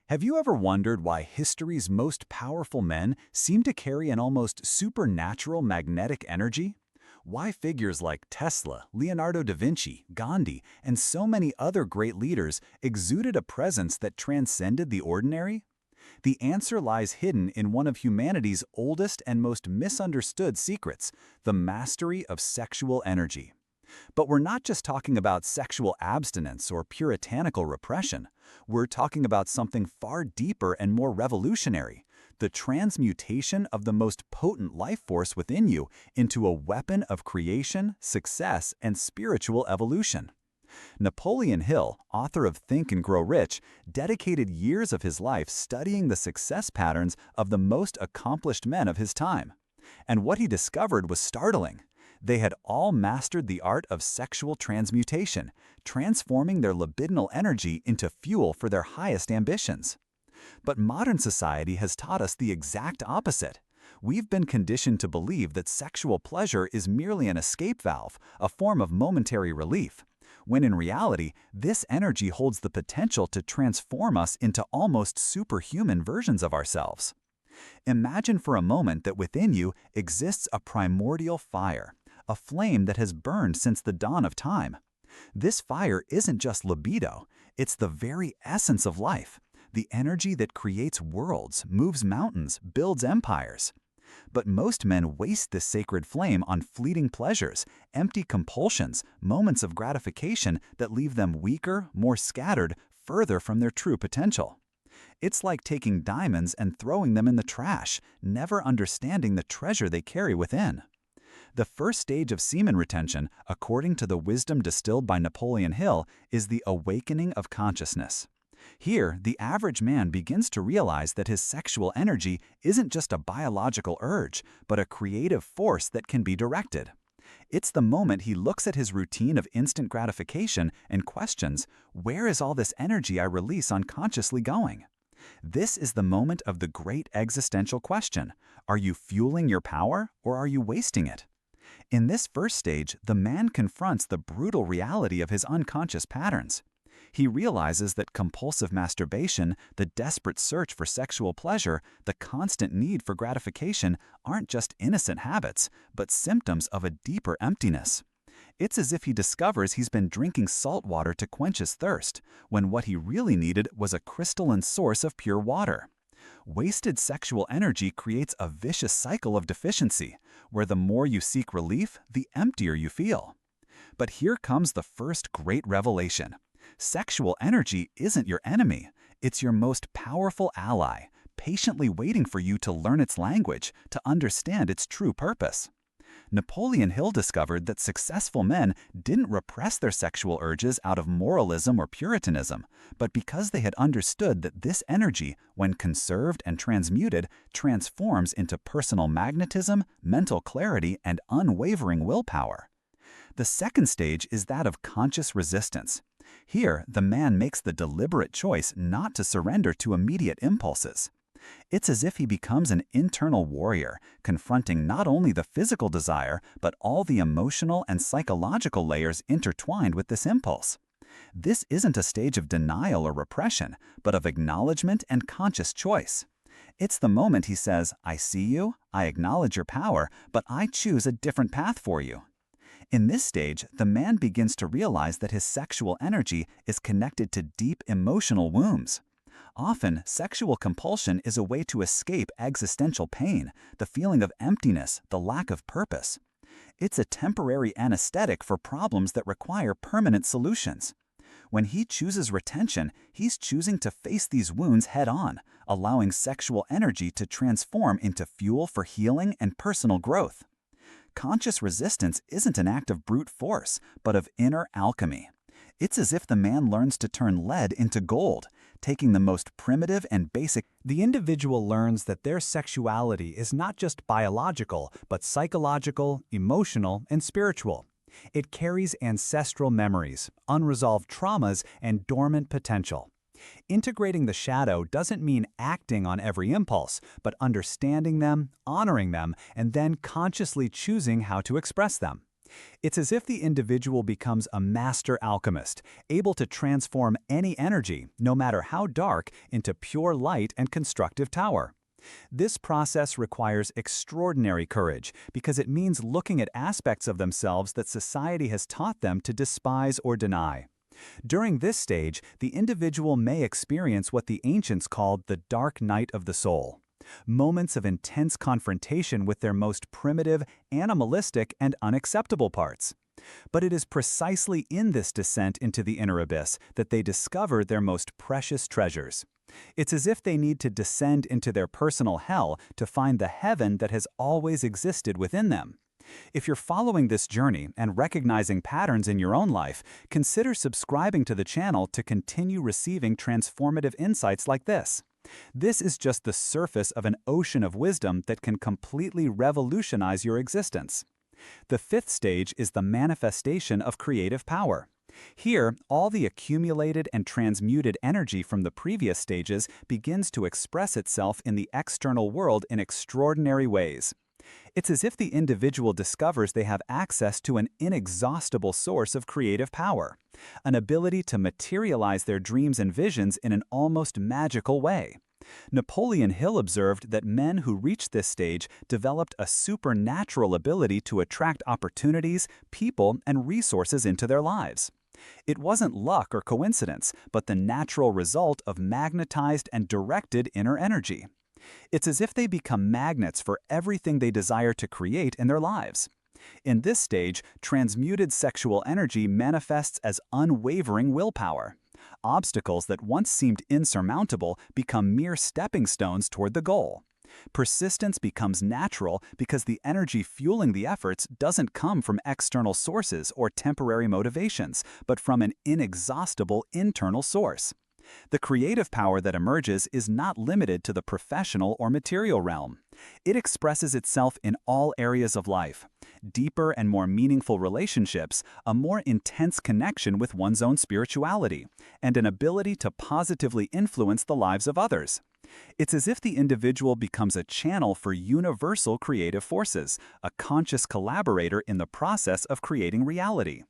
Have you ever wondered why history's most powerful men seem to carry an almost supernatural magnetic energy? Why figures like Tesla, Leonardo da Vinci, Gandhi, and so many other great leaders exuded a presence that transcended the ordinary? The answer lies hidden in one of humanity's oldest and most misunderstood secrets, the mastery of sexual energy. But we're not just talking about sexual abstinence or puritanical repression. We're talking about something far deeper and more revolutionary, the transmutation of the most potent life force within you into a weapon of creation, success, and spiritual evolution. Napoleon Hill, author of Think and Grow Rich, dedicated years of his life studying the success patterns of the most accomplished men of his time. And what he discovered was startling. They had all mastered the art of sexual transmutation, transforming their libidinal energy into fuel for their highest ambitions. But modern society has taught us the exact opposite. We've been conditioned to believe that sexual pleasure is merely an escape valve, a form of momentary relief, when in reality, this energy holds the potential to transform us into almost superhuman versions of ourselves. Imagine for a moment that within you exists a primordial fire, a flame that has burned since the dawn of time. This fire isn't just libido, it's the very essence of life, the energy that creates worlds, moves mountains, builds empires. But most men waste this sacred flame on fleeting pleasures, empty compulsions, moments of gratification that leave them weaker, more scattered, further from their true potential. It's like taking diamonds and throwing them in the trash, never understanding the treasure they carry within. The first stage of semen retention, according to the wisdom distilled by Napoleon Hill, is the awakening of consciousness. Here, the average man begins to realize that his sexual energy isn't just a biological urge, but a creative force that can be directed. It's the moment he looks at his routine of instant gratification and questions, where is all this energy I release unconsciously going? This is the moment of the great existential question. Are you fueling your power, or are you wasting it? In this first stage, the man confronts the brutal reality of his unconscious patterns. He realizes that compulsive masturbation, the desperate search for sexual pleasure, the constant need for gratification aren't just innocent habits, but symptoms of a deeper emptiness. It's as if he discovers he's been drinking salt water to quench his thirst, when what he really needed was a crystalline source of pure water. Wasted sexual energy creates a vicious cycle of deficiency, where the more you seek relief, the emptier you feel. But here comes the first great revelation. Sexual energy isn't your enemy, it's your most powerful ally, patiently waiting for you to learn its language, to understand its true purpose. Napoleon Hill discovered that successful men didn't repress their sexual urges out of moralism or puritanism, but because they had understood that this energy, when conserved and transmuted, transforms into personal magnetism, mental clarity, and unwavering willpower. The second stage is that of conscious resistance. Here, the man makes the deliberate choice not to surrender to immediate impulses. It's as if he becomes an internal warrior, confronting not only the physical desire, but all the emotional and psychological layers intertwined with this impulse. This isn't a stage of denial or repression, but of acknowledgement and conscious choice. It's the moment he says, I see you, I acknowledge your power, but I choose a different path for you. In this stage, the man begins to realize that his sexual energy is connected to deep emotional wounds. Often, sexual compulsion is a way to escape existential pain, the feeling of emptiness, the lack of purpose. It's a temporary anesthetic for problems that require permanent solutions. When he chooses retention, he's choosing to face these wounds head-on, allowing sexual energy to transform into fuel for healing and personal growth. Conscious resistance isn't an act of brute force, but of inner alchemy. It's as if the man learns to turn lead into gold, taking the most primitive and basic. The individual learns that their sexuality is not just biological, but psychological, emotional, and spiritual. It carries ancestral memories, unresolved traumas, and dormant potential. Integrating the shadow doesn't mean acting on every impulse, but understanding them, honoring them, and then consciously choosing how to express them. It's as if the individual becomes a master alchemist, able to transform any energy, no matter how dark, into pure light and constructive power. This process requires extraordinary courage because it means looking at aspects of themselves that society has taught them to despise or deny. During this stage, the individual may experience what the ancients called the dark night of the soul. Moments of intense confrontation with their most primitive, animalistic, and unacceptable parts. But it is precisely in this descent into the inner abyss that they discover their most precious treasures. It's as if they need to descend into their personal hell to find the heaven that has always existed within them. If you're following this journey and recognizing patterns in your own life, consider subscribing to the channel to continue receiving transformative insights like this. This is just the surface of an ocean of wisdom that can completely revolutionize your existence. The fifth stage is the manifestation of creative power. Here, all the accumulated and transmuted energy from the previous stages begins to express itself in the external world in extraordinary ways. It's as if the individual discovers they have access to an inexhaustible source of creative power, an ability to materialize their dreams and visions in an almost magical way. Napoleon Hill observed that men who reached this stage developed a supernatural ability to attract opportunities, people, and resources into their lives. It wasn't luck or coincidence, but the natural result of magnetized and directed inner energy. It's as if they become magnets for everything they desire to create in their lives. In this stage, transmuted sexual energy manifests as unwavering willpower. Obstacles that once seemed insurmountable become mere stepping stones toward the goal. Persistence becomes natural because the energy fueling the efforts doesn't come from external sources or temporary motivations, but from an inexhaustible internal source. The creative power that emerges is not limited to the professional or material realm. It expresses itself in all areas of life. Deeper and more meaningful relationships, a more intense connection with one's own spirituality, and an ability to positively influence the lives of others. It's as if the individual becomes a channel for universal creative forces, a conscious collaborator in the process of creating reality.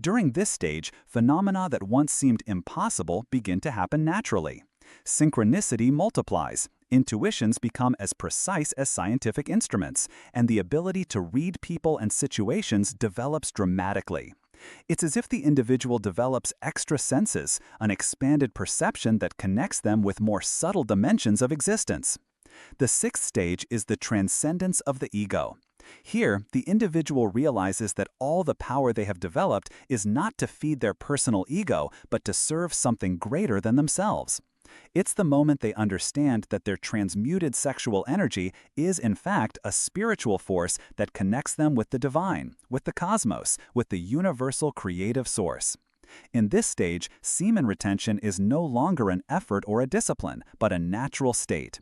During this stage, phenomena that once seemed impossible begin to happen naturally. Synchronicity multiplies, intuitions become as precise as scientific instruments, and the ability to read people and situations develops dramatically. It's as if the individual develops extra senses, an expanded perception that connects them with more subtle dimensions of existence. The sixth stage is the transcendence of the ego. Here, the individual realizes that all the power they have developed is not to feed their personal ego, but to serve something greater than themselves. It's the moment they understand that their transmuted sexual energy is, in fact, a spiritual force that connects them with the divine, with the cosmos, with the universal creative source. In this stage, semen retention is no longer an effort or a discipline, but a natural state.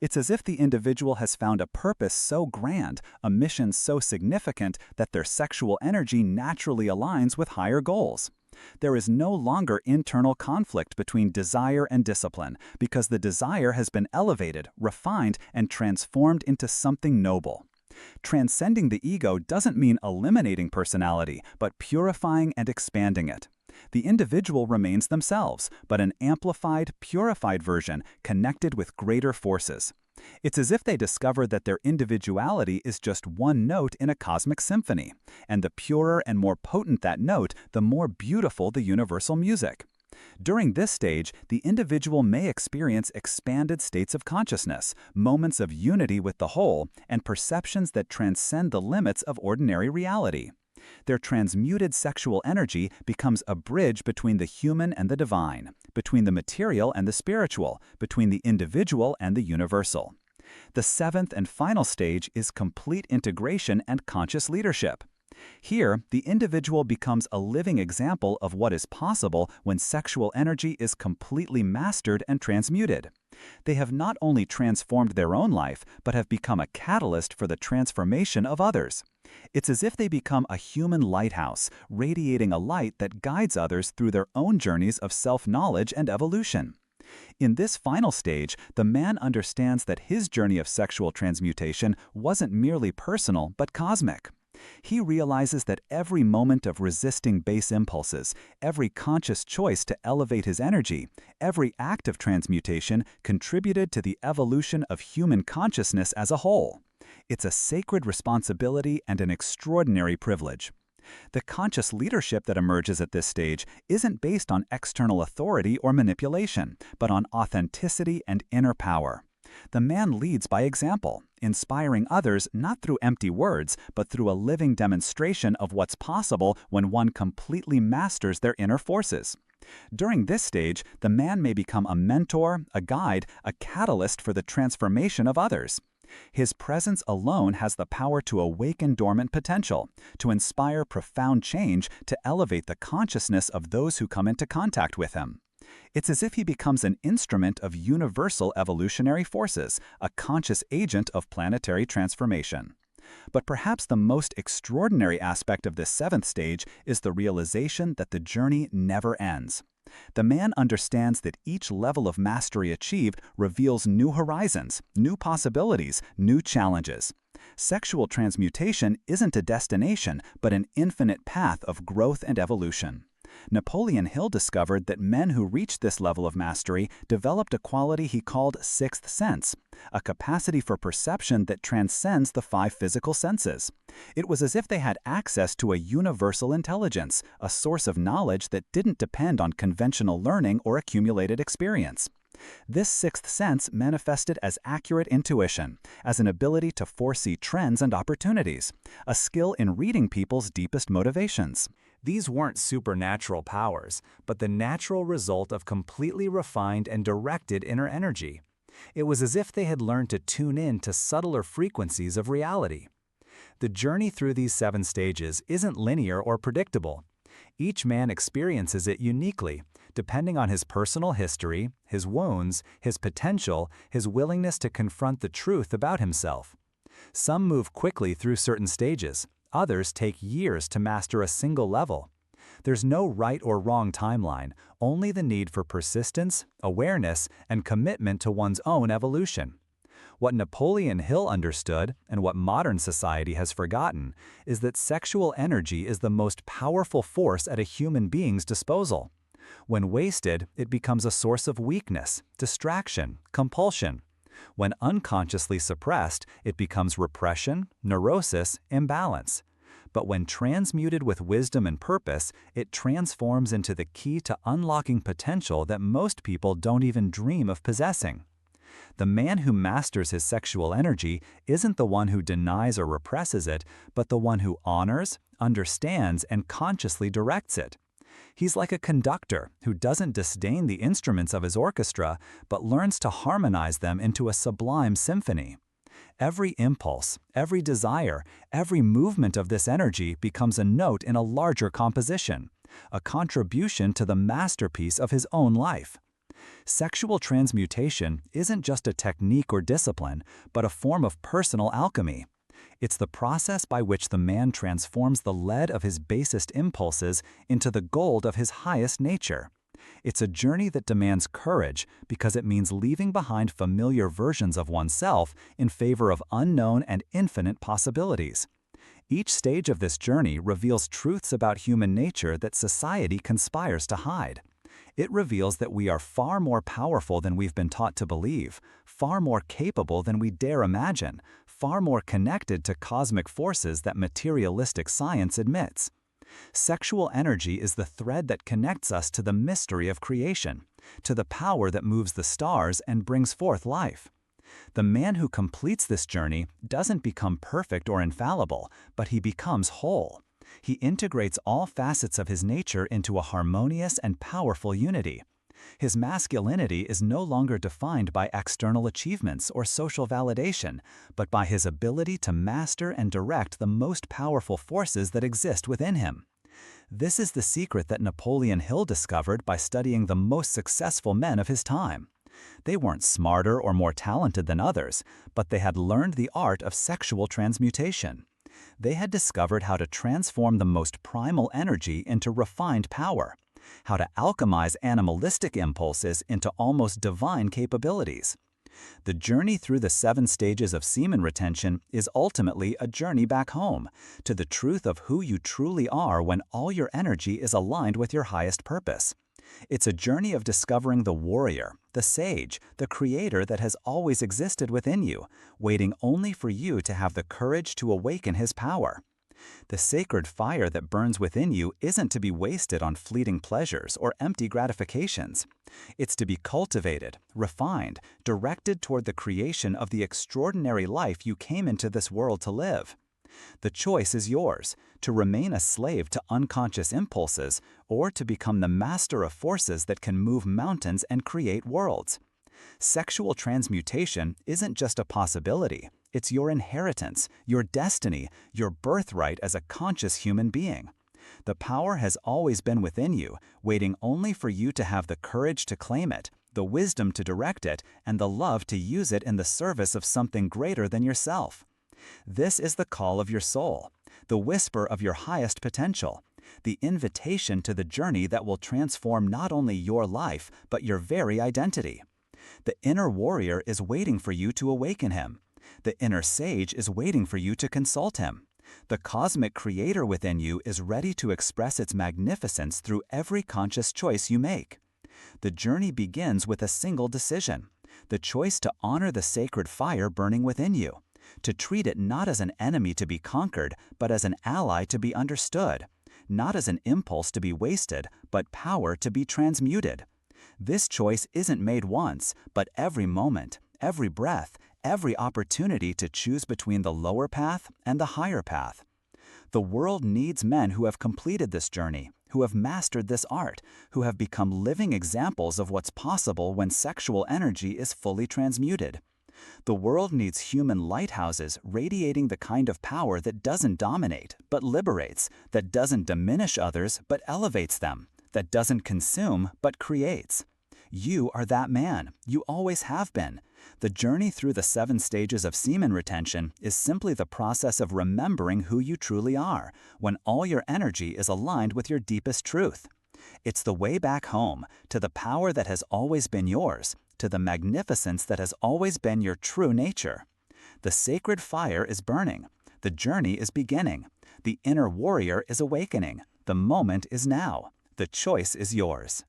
It's as if the individual has found a purpose so grand, a mission so significant, that their sexual energy naturally aligns with higher goals. There is no longer internal conflict between desire and discipline, because the desire has been elevated, refined, and transformed into something noble. Transcending the ego doesn't mean eliminating personality, but purifying and expanding it. The individual remains themselves, but an amplified, purified version connected with greater forces. It's as if they discover that their individuality is just one note in a cosmic symphony, and the purer and more potent that note, the more beautiful the universal music. During this stage, the individual may experience expanded states of consciousness, moments of unity with the whole, and perceptions that transcend the limits of ordinary reality. Their transmuted sexual energy becomes a bridge between the human and the divine, between the material and the spiritual, between the individual and the universal. The seventh and final stage is complete integration and conscious leadership. Here, the individual becomes a living example of what is possible when sexual energy is completely mastered and transmuted. They have not only transformed their own life, but have become a catalyst for the transformation of others. It's as if they become a human lighthouse, radiating a light that guides others through their own journeys of self-knowledge and evolution. In this final stage, the man understands that his journey of sexual transmutation wasn't merely personal, but cosmic. He realizes that every moment of resisting base impulses, every conscious choice to elevate his energy, every act of transmutation contributed to the evolution of human consciousness as a whole. It's a sacred responsibility and an extraordinary privilege. The conscious leadership that emerges at this stage isn't based on external authority or manipulation, but on authenticity and inner power. The man leads by example, inspiring others not through empty words, but through a living demonstration of what's possible when one completely masters their inner forces. During this stage, the man may become a mentor, a guide, a catalyst for the transformation of others. His presence alone has the power to awaken dormant potential, to inspire profound change, to elevate the consciousness of those who come into contact with him. It's as if he becomes an instrument of universal evolutionary forces, a conscious agent of planetary transformation. But perhaps the most extraordinary aspect of this seventh stage is the realization that the journey never ends. The man understands that each level of mastery achieved reveals new horizons, new possibilities, new challenges. Sexual transmutation isn't a destination, but an infinite path of growth and evolution. Napoleon Hill discovered that men who reached this level of mastery developed a quality he called sixth sense, a capacity for perception that transcends the five physical senses. It was as if they had access to a universal intelligence, a source of knowledge that didn't depend on conventional learning or accumulated experience. This sixth sense manifested as accurate intuition, as an ability to foresee trends and opportunities, a skill in reading people's deepest motivations. These weren't supernatural powers, but the natural result of completely refined and directed inner energy. It was as if they had learned to tune in to subtler frequencies of reality. The journey through these 7 stages isn't linear or predictable. Each man experiences it uniquely, depending on his personal history, his wounds, his potential, his willingness to confront the truth about himself. Some move quickly through certain stages. Others take years to master a single level. There's no right or wrong timeline, only the need for persistence, awareness, and commitment to one's own evolution. What Napoleon Hill understood, and what modern society has forgotten, is that sexual energy is the most powerful force at a human being's disposal. When wasted, it becomes a source of weakness, distraction, compulsion. When unconsciously suppressed, it becomes repression, neurosis, imbalance. But when transmuted with wisdom and purpose, it transforms into the key to unlocking potential that most people don't even dream of possessing. The man who masters his sexual energy isn't the one who denies or represses it, but the one who honors, understands, and consciously directs it. He's like a conductor who doesn't disdain the instruments of his orchestra, but learns to harmonize them into a sublime symphony. Every impulse, every desire, every movement of this energy becomes a note in a larger composition, a contribution to the masterpiece of his own life. Sexual transmutation isn't just a technique or discipline, but a form of personal alchemy. It's the process by which the man transforms the lead of his basest impulses into the gold of his highest nature. It's a journey that demands courage because it means leaving behind familiar versions of oneself in favor of unknown and infinite possibilities. Each stage of this journey reveals truths about human nature that society conspires to hide. It reveals that we are far more powerful than we've been taught to believe, far more capable than we dare imagine, far more connected to cosmic forces that materialistic science admits. Sexual energy is the thread that connects us to the mystery of creation, to the power that moves the stars and brings forth life. The man who completes this journey doesn't become perfect or infallible, but he becomes whole. He integrates all facets of his nature into a harmonious and powerful unity. His masculinity is no longer defined by external achievements or social validation, but by his ability to master and direct the most powerful forces that exist within him. This is the secret that Napoleon Hill discovered by studying the most successful men of his time. They weren't smarter or more talented than others, but they had learned the art of sexual transmutation. They had discovered how to transform the most primal energy into refined power, how to alchemize animalistic impulses into almost divine capabilities. The journey through the 7 stages of semen retention is ultimately a journey back home, to the truth of who you truly are when all your energy is aligned with your highest purpose. It's a journey of discovering the warrior, the sage, the creator that has always existed within you, waiting only for you to have the courage to awaken his power. The sacred fire that burns within you isn't to be wasted on fleeting pleasures or empty gratifications. It's to be cultivated, refined, directed toward the creation of the extraordinary life you came into this world to live. The choice is yours, to remain a slave to unconscious impulses or to become the master of forces that can move mountains and create worlds. Sexual transmutation isn't just a possibility, it's your inheritance, your destiny, your birthright as a conscious human being. The power has always been within you, waiting only for you to have the courage to claim it, the wisdom to direct it, and the love to use it in the service of something greater than yourself. This is the call of your soul, the whisper of your highest potential, the invitation to the journey that will transform not only your life, but your very identity. The inner warrior is waiting for you to awaken him. The inner sage is waiting for you to consult him. The cosmic creator within you is ready to express its magnificence through every conscious choice you make. The journey begins with a single decision, the choice to honor the sacred fire burning within you, to treat it not as an enemy to be conquered, but as an ally to be understood, not as an impulse to be wasted, but power to be transmuted. This choice isn't made once, but every moment, every breath, every opportunity to choose between the lower path and the higher path. The world needs men who have completed this journey, who have mastered this art, who have become living examples of what's possible when sexual energy is fully transmuted. The world needs human lighthouses radiating the kind of power that doesn't dominate, but liberates, that doesn't diminish others, but elevates them, that doesn't consume, but creates. You are that man. You always have been. The journey through the 7 stages of semen retention is simply the process of remembering who you truly are, when all your energy is aligned with your deepest truth. It's the way back home, to the power that has always been yours, to the magnificence that has always been your true nature. The sacred fire is burning. The journey is beginning. The inner warrior is awakening. The moment is now. The choice is yours.